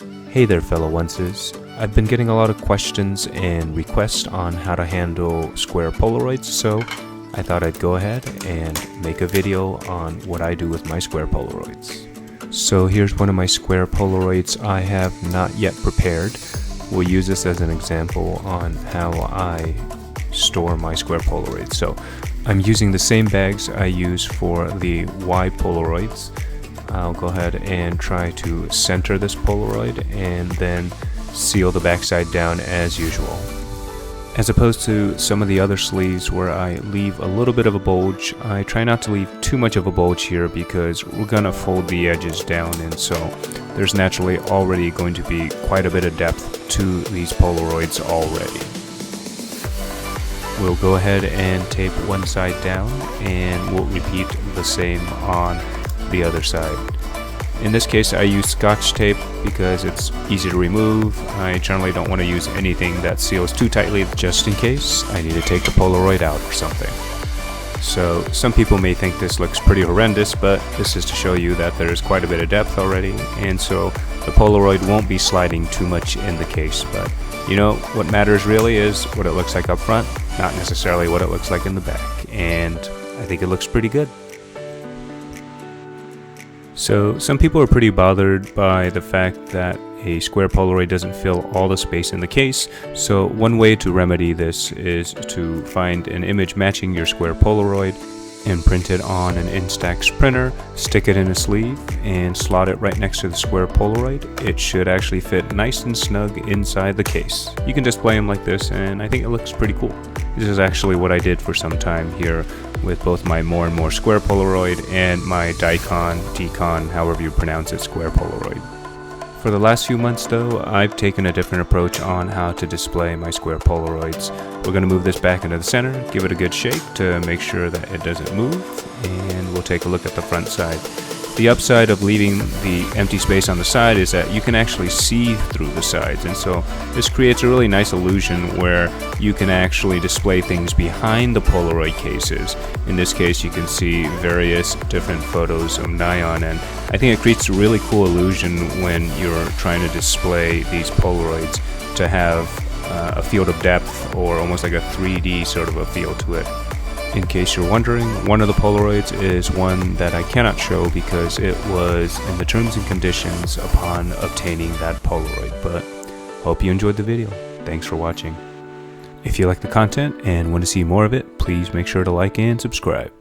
Hey there fellow onces, I've been getting a lot of questions and requests on how to handle Square Polaroids, so I thought I'd go ahead and make a video on what I do with my Square Polaroids. So here's one of my Square Polaroids I have not yet prepared. We'll use this as an example on how I store my Square Polaroids. So I'm using the same bags I use for the Y Polaroids. I'll go ahead and try to center this Polaroid and then seal the backside down as usual. As opposed to some of the other sleeves where I leave a little bit of a bulge, I try not to leave too much of a bulge here because we're gonna fold the edges down, and so there's naturally already going to be quite a bit of depth to these Polaroids already. We'll go ahead and tape one side down and we'll repeat the same on the other side. In this case I use Scotch tape because it's easy to remove. I generally don't want to use anything that seals too tightly just in case I need to take the Polaroid out or something. So some people may think this looks pretty horrendous, but this is to show you that there's quite a bit of depth already, and so the Polaroid won't be sliding too much in the case. But you know, what matters really is what it looks like up front, not necessarily what it looks like in the back, and I think it looks pretty good. So some people are pretty bothered by the fact that a Square Polaroid doesn't fill all the space in the case. So one way to remedy this is to find an image matching your Square Polaroid and print it on an Instax printer, stick it in a sleeve, and slot it right next to the Square Polaroid. It should actually fit nice and snug inside the case. You can display them like this, and I think it looks pretty cool. This is actually what I did for some time here with both my More and More Square Polaroid and my Dicon, however you pronounce it, Square Polaroid. For the last few months though, I've taken a different approach on how to display my Square Polaroids. We're going to move this back into the center, give it a good shake to make sure that it doesn't move, and we'll take a look at the front side. The upside of leaving the empty space on the side is that you can actually see through the sides, and so this creates a really nice illusion where you can actually display things behind the Polaroid cases. In this case you can see various different photos of Nyan, and I think it creates a really cool illusion when you're trying to display these Polaroids to have a field of depth, or almost like a 3D sort of a feel to it. In case you're wondering, one of the Polaroids is one that I cannot show because it was in the terms and conditions upon obtaining that Polaroid, but hope you enjoyed the video. Thanks for watching. If you like the content and want to see more of it, please make sure to like and subscribe.